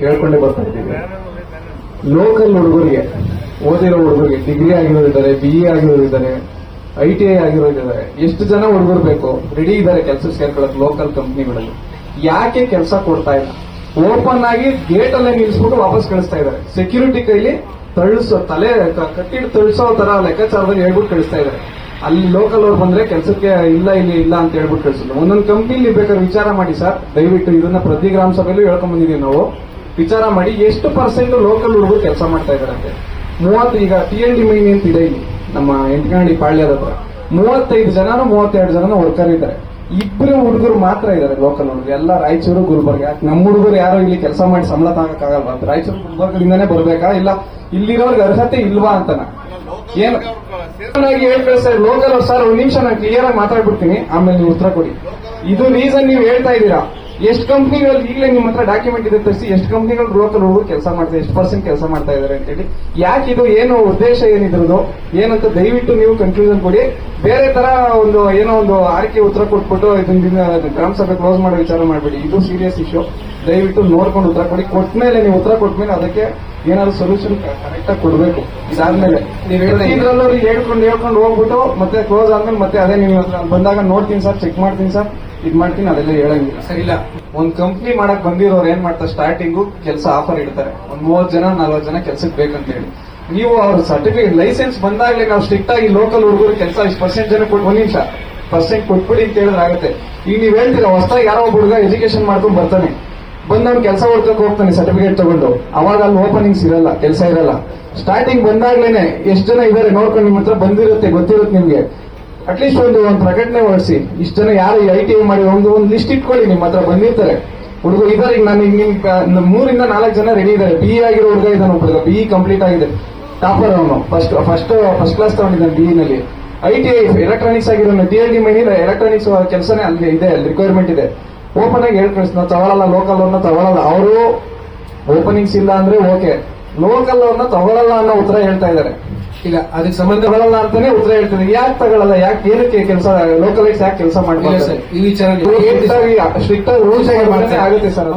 ಕೇಳ್ಕೊಂಡೇ ಬರ್ತಾ ಇದ್ದೀವಿ. ಲೋಕಲ್ ಹುಡುಗರಿಗೆ, ಓದಿರೋ ಹುಡುಗರಿಗೆ, ಡಿಗ್ರಿ ಆಗಿರೋರಿದ್ದಾರೆ, BE ಆಗಿರೋರಿದ್ದಾರೆ, ITI ಆಗಿರೋರಿದ್ದಾರೆ, ಎಷ್ಟು ಜನ ಹುಡುಗರು ಬೇಕು ರೆಡಿ ಇದ್ದಾರೆ ಕೆಲಸ ಸೇರ್ಕೊಳ್ಳೋಕೆ ಲೋಕಲ್ ಕಂಪ್ನಿಗಳಲ್ಲಿ. ಯಾಕೆ ಕೆಲಸ ಕೊಡ್ತಾ ಇಲ್ಲ? ಓಪನ್ ಆಗಿ ಗೇಟ್ ಅಲ್ಲೇ ನಿಲ್ಸ್ಬಿಟ್ಟು ವಾಪಸ್ ಕಳಿಸ್ತಾ ಇದ್ದಾರೆ. ಸೆಕ್ಯೂರಿಟಿ ಕೈಲಿ ತಲೆ ಕಟ್ಟಿಟ್ಟು ತಳಿಸೋ ತರ ಲೆಕ್ಕಾಚಾರದಲ್ಲಿ ಹೇಳ್ಬಿಟ್ಟು ಕಳಿಸ್ತಾ ಇದ್ದಾರೆ. ಅಲ್ಲಿ ಲೋಕಲ್ ಅವ್ರು ಬಂದ್ರೆ ಕೆಲಸಕ್ಕೆ ಇಲ್ಲಿ ಇಲ್ಲ ಅಂತ ಹೇಳ್ಬಿಟ್ಟು ಕಳಿಸಿದ್ರು. ಒಂದೊಂದು ಕಂಪ್ನಿಲಿ ಬೇಕಾದ್ರೆ ವಿಚಾರ ಮಾಡಿ ಸರ್, ದಯವಿಟ್ಟು ಇದನ್ನ ಪ್ರತಿ ಗ್ರಾಮ ಸಭೆಯಲ್ಲೂ ಹೇಳ್ಕೊಂಡ್ ಬಂದಿದ್ದೀವಿ ನಾವು. ವಿಚಾರ ಮಾಡಿ ಎಷ್ಟು % ಲೋಕಲ್ ಹುಡುಗರು ಕೆಲಸ ಮಾಡ್ತಾ ಇದಾರೆ ಅಂತ. 30 ಈಗ TND ಮೈನಿ ಅಂತ ಇದೆ ಇಲ್ಲಿ ನಮ್ಮ ಎಂಟಗಂಡಿ ಪಾಳ್ಯದ ಹತ್ರ. 35 ಜನನೋ 32 ಜನನೋ ವರ್ಕರ್ ಇದ್ದಾರೆ. 2 ಹುಡುಗರು ಮಾತ್ರ ಇದ್ದಾರೆ ಲೋಕಲ್ ಹುಡುಗರು. ಎಲ್ಲ ರಾಯಚೂರು, ಗುಲ್ಬರ್ಗ. ನಮ್ಮ ಹುಡುಗರು ಯಾರೋ ಇಲ್ಲಿ ಕೆಲಸ ಮಾಡಿ ಸಂಬಳ ತಗೋಕ್ಕಾಗಲ್ವಾ? ರಾಯಚೂರು, ಗುಲ್ಬರ್ಗದಿಂದಾನೇ ಬರ್ಬೇಕಾ? ಇಲ್ಲ ಇಲ್ಲಿರೋರ್ಗೆ ಅರ್ಹತೆ ಇಲ್ವಾ ಅಂತನ ಏನು ಹೇಳಿ ಕಳಿಸ್ತಾರೆ ಲೋಕಲ್ ಅವ್ರು. ಸರ್, 1 ನಿಮಿಷ ನಾನು ಕ್ಲಿಯರ್ ಆಗಿ ಮಾತಾಡ್ಬಿಡ್ತೀನಿ, ಆಮೇಲೆ ನೀವು ಉತ್ತರ ಕೊಡಿ. ಇದು ರೀಸನ್ ನೀವು ಹೇಳ್ತಾ ಇದ್ದೀರಾ. ಎಷ್ಟು ಕಂಪ್ನಿಗಳು ಈಗಲೇ ನಿಮ್ಮ ಹತ್ರ ಡಾಕ್ಯುಮೆಂಟ್ ಇದೆ ತರಿಸಿ, ಎಷ್ಟು ಕಂಪ್ನಿಗಳು ಲೋಕಲ್ ಹುಡುಗರು ಕೆಲಸ ಮಾಡ್ತಾರೆ, ಎಷ್ಟು % ಕೆಲಸ ಮಾಡ್ತಾ ಇದ್ದಾರೆ ಅಂತ ಹೇಳಿ. ಯಾಕಿದು, ಏನು ಉದ್ದೇಶ ಏನಿದ್ರದು ಏನಂತ ದಯವಿಟ್ಟು ನೀವು ಕನ್ಫ್ಯೂಷನ್ ಕೊಡಿ. ಬೇರೆ ತರ ಏನೋ ಒಂದು ಆರ್ಕೆ ಉತ್ತರ ಕೊಟ್ಬಿಟ್ಟು ಇದನ್ನ ಗ್ರಾಮ ಸಭೆ ಕ್ಲೋಸ್ ಮಾಡೋ ವಿಚಾರ ಮಾಡಬೇಡಿ. ಇದು ಸೀರಿಯಸ್ ಇಶ್ಯೂ. ದಯವಿಟ್ಟು ನೋಡ್ಕೊಂಡು ಉತ್ತರ ಕೊಡಿ. ಕೊಟ್ಮೇಲೆ ನೀವು ಉತ್ತರ ಕೊಟ್ಮೇಲೆ ಅದಕ್ಕೆ ಏನಾದ್ರು ಸೊಲ್ಯೂಷನ್ ಕರೆಕ್ಟ್ ಆಗಿ ಕೊಡ್ಬೇಕು. ಇದಾದ್ಮೇಲೆ ನೀವು ಇದ್ರಲ್ಲೂ ಹೇಳ್ಕೊಂಡು ಹೋಗ್ಬಿಟ್ಟು ಮತ್ತೆ ಕ್ಲೋಸ್ ಆದ್ಮೇಲೆ ಮತ್ತೆ ಅದೇ ನೀವು ಬಂದಾಗ ನೋಡ್ತೀನಿ ಸರ್, ಚೆಕ್ ಮಾಡ್ತೀನಿ ಸರ್, ಇದ್ ಮಾಡ್ತೀನಿ, ಅದೆಲ್ಲ ಹೇಳಂಗಿಲ್ಲ ಸರ್. ಇಲ್ಲ, ಒಂದ್ ಕಂಪ್ನಿ ಮಾಡಕ್ ಬಂದಿರೋರು ಏನ್ ಮಾಡ್ತಾರೆ, ಸ್ಟಾರ್ಟಿಂಗು ಕೆಲಸ ಆಫರ್ ಇಡ್ತಾರೆ. 30 ಜನ 40 ಜನ ಕೆಲ್ಸಕ್ಕೆ ಬೇಕಂತ ಹೇಳಿ. ನೀವು ಅವ್ರ ಸರ್ಟಿಫಿಕೇಟ್ ಲೈಸೆನ್ಸ್ ಬಂದಾಗಲೇ ನಾವು ಸ್ಟ್ರಿಕ್ಟ್ ಆಗಿ ಲೋಕಲ್ ಹುಡುಗರು ಕೆಲಸ ಇಷ್ಟು % ಜನ ಕೊಟ್ಟು 1 ನಿಮಿಷ % ಕೊಟ್ಬಿಡಿ ಅಂತ ಹೇಳಿದ್ರೆ ಆಗುತ್ತೆ. ಈಗ ನೀವು ಹೇಳ್ತೀರಾ ಹೊಸದಾಗಿ ಯಾರೋ ಒಬ್ಬ ಹುಡುಗ ಎಜುಕೇಶನ್ ಮಾಡ್ಕೊಂಡು ಬರ್ತಾನೆ, ಬಂದವ್ನು ಕೆಲಸ ಹುಡ್ಕಕ್ಕೆ ಹೋಗ್ತಾನೆ ಸರ್ಟಿಫಿಕೇಟ್ ತಗೊಂಡು. ಅವಾಗ ಅಲ್ಲಿ ಓಪನಿಂಗ್ಸ್ ಇರಲ್ಲ, ಕೆಲಸ ಇರಲ್ಲ. ಸ್ಟಾರ್ಟಿಂಗ್ ಬಂದಾಗ್ಲೇನೆ ಎಷ್ಟು ಜನ ಇದಾರೆ ನೋಡ್ಕೊಂಡು ನಿಮ್ಮ ಹತ್ರ ಬಂದಿರುತ್ತೆ, ಗೊತ್ತಿರುತ್ತೆ ನಿಮ್ಗೆ. ಅಟ್ಲೀಸ್ಟ್ ಒಂದು ಪ್ರಕಟಣೆ ಹೊರಡಿಸಿ, ಇಷ್ಟು ಜನ ಯಾರು ITI ಮಾಡಿ ಒಂದು ಲಿಸ್ಟ್ ಇಟ್ಕೊಳ್ಳಿ. ನಿಮ್ಮ ಹತ್ರ ಬಂದಿರ್ತಾರೆ ಹುಡುಗರು ಇದಾರೆ. ಈಗ ನಾನು ನಿಮ್ 3 ಇಂದ 4 ಜನ ರೆಡಿ ಇದ್ದಾರೆ. BE ಆಗಿರೋ ಹುಡುಗ ಇದ್ದಾನೆ, ಒಬ್ಬ BE ಕಂಪ್ಲೀಟ್ ಆಗಿದೆ, ಟಾಪರ್ ಅವನು. ಫಸ್ಟ್ ಕ್ಲಾಸ್ ತಗೊಂಡಿದ್ದಾನೆ BE ನಲ್ಲಿ. ITI ಎಲೆಕ್ಟ್ರಾನಿಕ್ಸ್ ಆಗಿರೋ TND ಮೈನಿ ಎಲೆಕ್ಟ್ರಾನಿಕ್ಸ್ ಕೆಲಸನೇ ಅಲ್ಲಿ ಇದೆ, ಅಲ್ಲಿ ರಿಕ್ವೈರ್ಮೆಂಟ್ ಇದೆ. ಓಪನ್ ಆಗಿ ಹೇಳಿ ಕಳಿಸ್, ನಾವು ತಗೊಳ್ಳಲ್ಲ, ಲೋಕಲ್ ಅವ್ರನ್ನ ತಗೊಳ್ಳಲ್ಲ. ಅವರು ಓಪನಿಂಗ್ಸ್ ಇಲ್ಲ ಅಂದ್ರೆ ಓಕೆ, ಲೋಕಲ್ ಅವ್ರನ್ನ ತಗೊಳ್ಳಲ್ಲ ಅನ್ನೋ ಉತ್ತರ ಹೇಳ್ತಾ ಇದ್ದಾರೆ. ಈಗ ಅದಕ್ಕೆ ಸಂಬಂಧ ಬರಲ್ಲ ಅಂತಾನೆ ಉತ್ತರ ಹೇಳ್ತಾರೆ. ಯಾಕೆ ತಗೊಳ್ಳಲ್ಲ, ಯಾಕೆ ಏನಕ್ಕೆ ಕೆಲಸ ಲೋಕಲೈಸ್ ಯಾಕೆ ಕೆಲಸ ಮಾಡ್ತಾರೆ? ಈ ವಿಚಾರ ಸ್ಟ್ರಿಕ್ಟ್ ಆಗಿ ರೂಲ್ಸ್ ಆಗುತ್ತೆ ಸರ್.